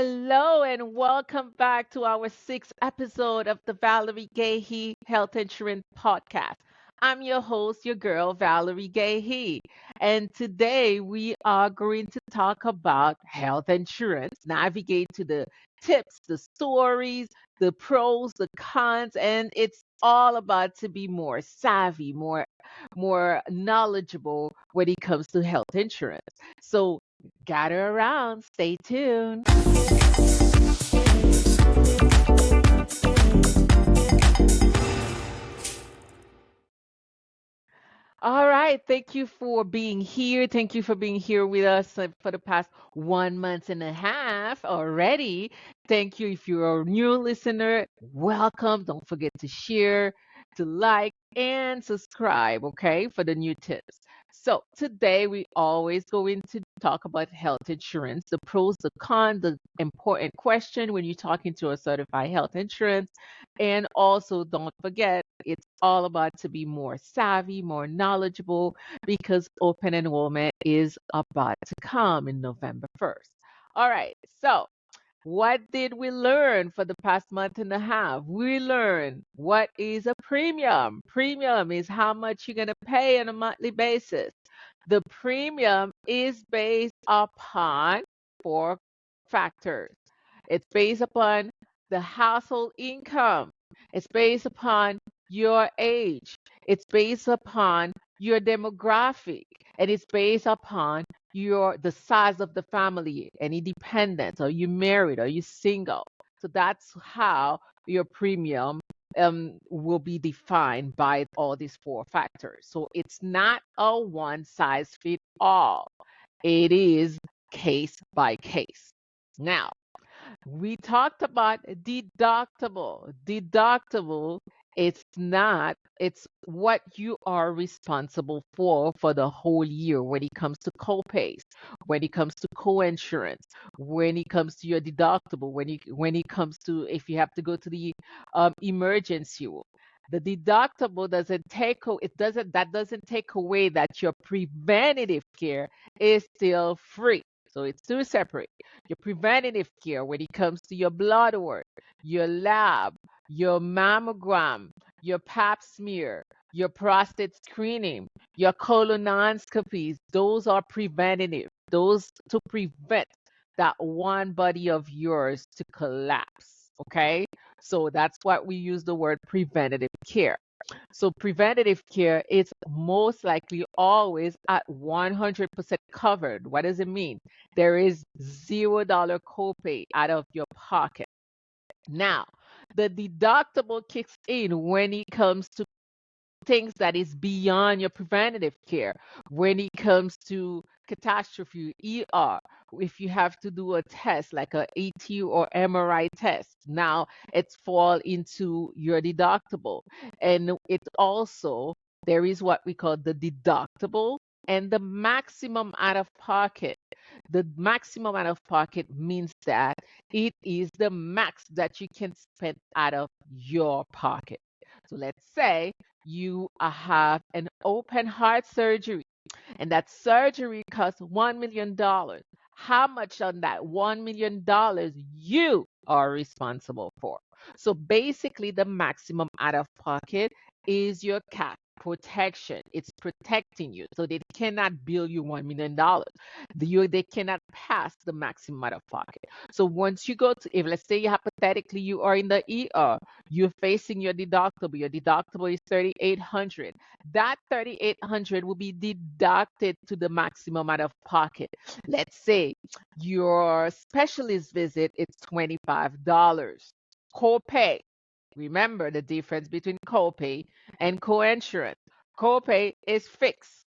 Hello and welcome back to our sixth episode of the Valerie Gehy Health Insurance Podcast. I'm your host, your girl, Valerie Gehy. And today we are going to talk about health insurance, navigate to the tips, the stories, the pros, the cons, and it's all about to be more savvy, more knowledgeable when it comes to health insurance. So gather around, stay tuned. All right. Thank you for being here. Thank you for being here with us for the past 1 month and a half already. Thank you. If you're a new listener, welcome. Don't forget to share, to like, and subscribe, okay, for the new tips. So today we always going to talk about health insurance, the pros, the cons, the important question when you're talking to a certified health insurance. And also don't forget it's all about to be more savvy, more knowledgeable, because open enrollment is about to come in November 1st. All right, so what did we learn for the past month and a half? We learned what is a premium. Premium is how much you're going to pay on a monthly basis. The premium is based upon four factors. It's based upon the household income. It's based upon your age. It's based upon your demographic. And it's based upon the size of the family, any dependents, are you married, are you single? So that's how your premium will be defined by all these four factors. So it's not a one size fit all. It is case by case. Now, we talked about deductible. Deductible, it's what you are responsible for the whole year when it comes to co-pays, when it comes to co-insurance, when it comes to your deductible, when it comes to if you have to go to the emergency room. The deductible doesn't take it doesn't that doesn't take away that your preventative care is still free. So it's two separate. Your preventative care when it comes to your blood work, your lab, your mammogram, your pap smear, your prostate screening, your colonoscopies, those are preventative. Those to prevent that one body of yours to collapse. Okay? So that's what we use the word preventative care. So preventative care is most likely always at 100% covered. What does it mean? There is $0 copay out of your pocket. Now, the deductible kicks in when it comes to things that is beyond your preventative care. When it comes to catastrophe, ER, if you have to do a test like a AT or MRI test, now it's fall into your deductible. And it also, there is what we call the deductible and the maximum out of pocket. The maximum out of pocket means that it is the max that you can spend out of your pocket. So let's say you have an open heart surgery and that surgery costs $1 million. How much on that $1 million you are responsible for? So basically, the maximum out of pocket is your cap protection. It's protecting you. So they cannot bill you $1 million. They cannot pass the maximum out of pocket. So once you go to, if let's say hypothetically you are in the ER, you're facing your deductible. Your deductible is 3,800. That 3,800 will be deducted to the maximum out of pocket. Let's say your specialist visit is $25. Copay. Remember the difference between copay and coinsurance. Copay is fixed.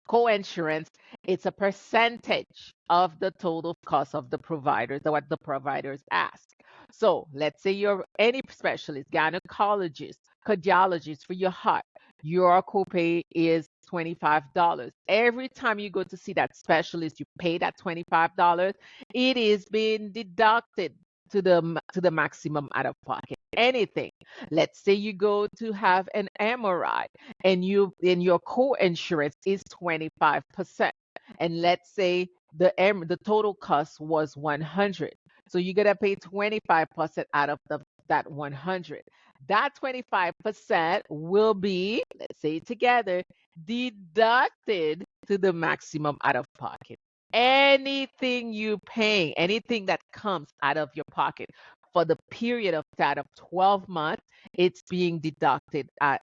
Coinsurance, it's a percentage of the total cost of the providers, what the providers ask. So let's say you're any specialist, gynecologist, cardiologist for your heart, your copay is $25. Every time you go to see that specialist, you pay that $25. It is being deducted to the maximum out of pocket. Anything. Let's say you go to have an MRI and your co-insurance is 25%. And let's say the total cost was 100. So you're gonna pay 25% out of that 100. That 25% will be, let's say it together, deducted to the maximum out of pocket. Anything you pay, anything that comes out of your pocket for the period of that of 12 months, it's being deducted out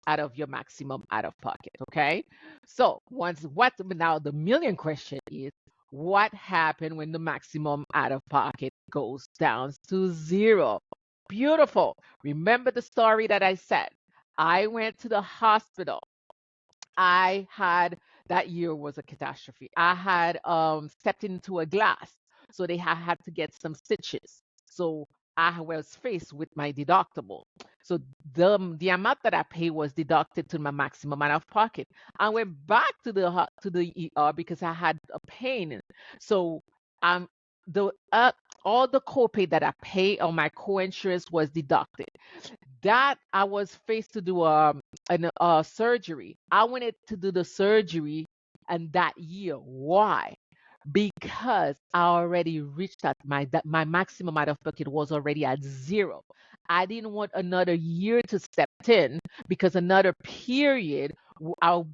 of your maximum out of pocket. Okay. So once what now the million question is, what happened when the maximum out of pocket goes down to zero? Beautiful. Remember the story that I said. I went to the hospital. I had that year was a catastrophe. I had stepped into a glass, so they had to get some stitches. So I was faced with my deductible. So the amount that I paid was deducted to my maximum out of pocket. I went back to the ER because I had a pain. So um the all the copay that I paid on my co-insurance was deducted. That I was faced to do a surgery. I wanted to do the surgery and that year. Why? Because I already reached that my maximum out of pocket was already at zero. I didn't want another year to step in because another period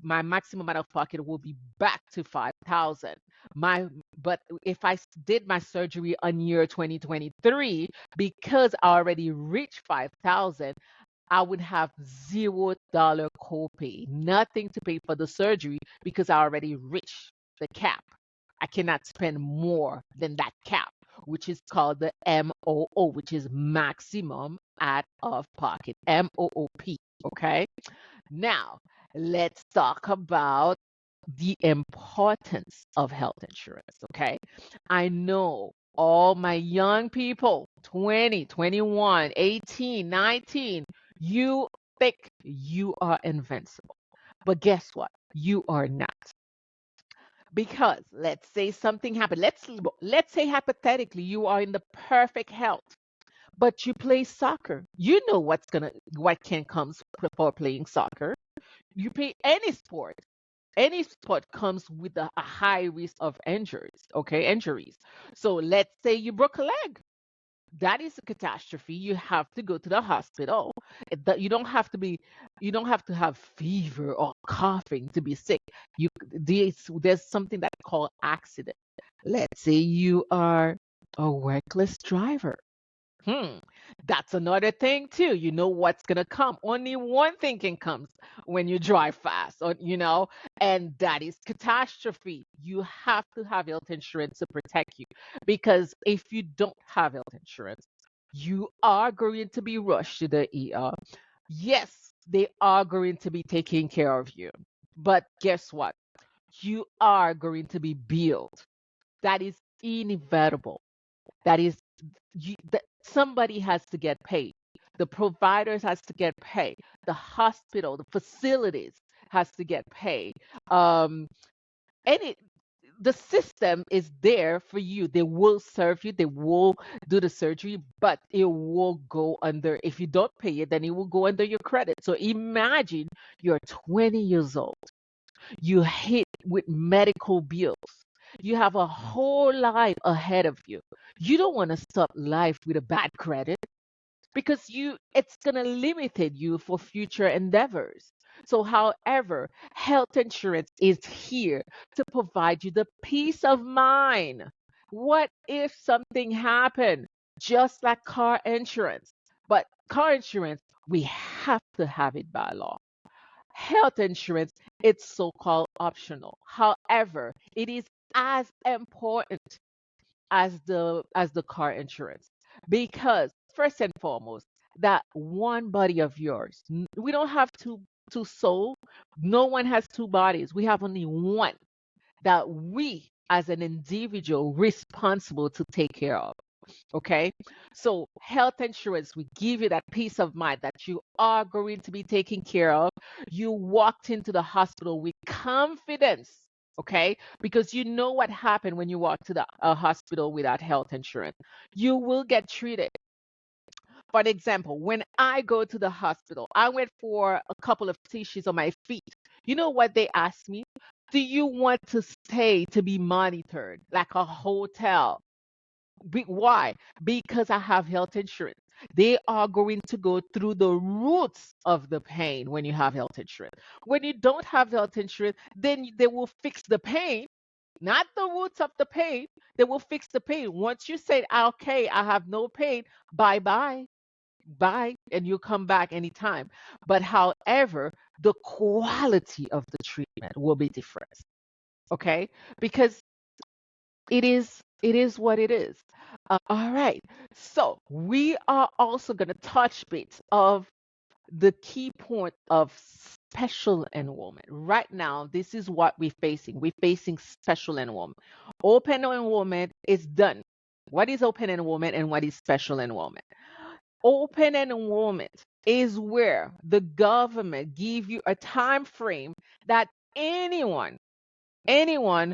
my maximum out of pocket will be back to 5,000. My but if did my surgery on year 2023 because I already reached 5,000, I would have $0 copay, nothing to pay for the surgery because I already reached the cap. I cannot spend more than that cap, which is called the MOO, which is maximum out of pocket. MOOP. Okay. Now, let's talk about the importance of health insurance. Okay. I know all my young people, 20, 21, 18, 19, you think you are invincible. But guess what? You are not. Because let's say something happened. Let's say hypothetically you are in the perfect health, but you play soccer. You know what can come for playing soccer. You play any sport. Any sport comes with a high risk of injuries. Okay, injuries. So let's say you broke a leg. That is a catastrophe. You have to go to the hospital. You don't have to you don't have to have fever or coughing to be sick. There's something that called accident. Let's say you are a reckless driver. Hmm. That's another thing too. You know what's gonna come. Only one thing can come when you drive fast, and that is catastrophe. You have to have health insurance to protect you, because if you don't have health insurance, you are going to be rushed to the ER. Yes, they are going to be taking care of you, but guess what? You are going to be billed. That is inevitable. That is that somebody has to get paid. The providers has to get paid. The hospital, the facilities has to get paid. And the system is there for you. They will serve you. They will do the surgery, but it will go under. If you don't pay it, then it will go under your credit. So imagine you're 20 years old. You hit with medical bills. You have a whole life ahead of you. You don't want to start life with a bad credit because it's going to limit you for future endeavors. So however, health insurance is here to provide you the peace of mind. What if something happened? Just like car insurance. But car insurance, we have to have it by law. Health insurance, it's so-called optional. However, it is as important as the car insurance, because first and foremost, that one body of yours, we don't have two soul. No one has two bodies. We have only one that we as an individual responsible to take care of. Okay. So health insurance will give you that peace of mind that you are going to be taken care of. You walked into the hospital with confidence. Okay. Because you know what happened when you walk to the hospital without health insurance. You will get treated. For example, when I go to the hospital, I went for a couple of stitches on my feet. You know what they asked me? Do you want to stay to be monitored like a hotel? Why? Because I have health insurance. They are going to go through the roots of the pain when you have health insurance. When you don't have health insurance, then they will fix the pain, not the roots of the pain. They will fix the pain. Once you say, okay, I have no pain, bye bye, bye, and you come back anytime. But however, the quality of the treatment will be different. Okay? Because it is what it is. All right. So we are also going to touch bits of the key point of special enrollment. Right now, this is what we're facing. We're facing special enrollment. Open enrollment is done. What is open enrollment and what is special enrollment? Open enrollment is where the government give you a time frame that anyone anyone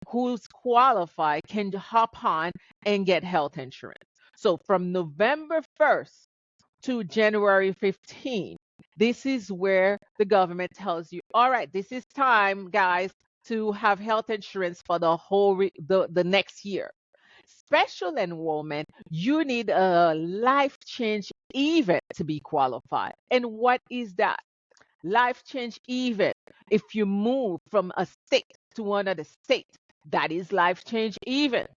who's qualified can hop on and get health insurance. So from November 1st to January 15th, this is where the government tells you, all right, this is time, guys, to have health insurance for the whole the next year. Special enrollment, you need a life change event to be qualified. And what is that? Life change event. If you move from a state to another state, that is life change event.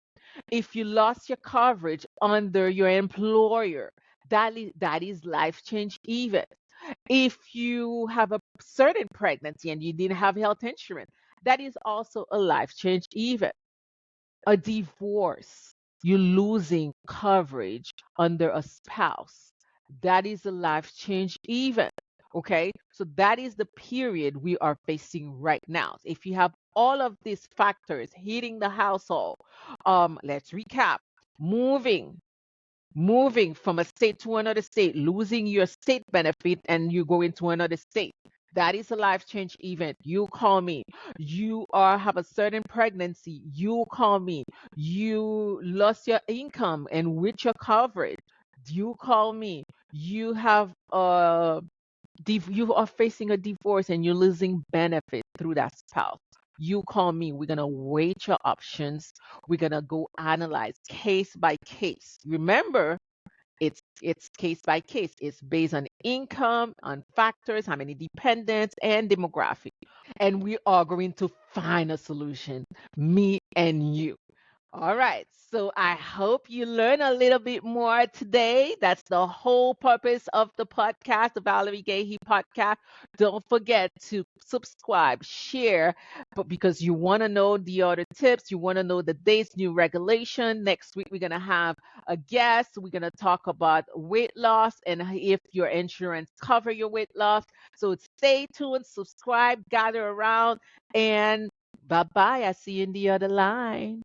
If you lost your coverage under your employer, that is life change event. If you have a certain pregnancy and you didn't have health insurance, that is also a life change event. A divorce, you're losing coverage under a spouse. That is a life change event. Okay. So that is the period we are facing right now. If you have all of these factors hitting the household, let's recap. Moving, moving from a state to another state, losing your state benefit, and you go into another state. That is a life change event. You call me. You are have a certain pregnancy. You call me. You lost your income and with your coverage. You call me. You have you are facing a divorce and you're losing benefit through that spouse. You call me. We're gonna weigh your options. We're gonna go analyze case by case. Remember, it's case by case. It's based on income, on factors, how many dependents, and demographic. And we are going to find a solution, me and you. All right. So I hope you learn a little bit more today. That's the whole purpose of the podcast, the Valerie Gehy Podcast. Don't forget to subscribe, share, but because you want to know the other tips, you want to know the dates, new regulation. Next week, we're going to have a guest. We're going to talk about weight loss and if your insurance cover your weight loss. So stay tuned, subscribe, gather around, and bye bye. I see you in the other line.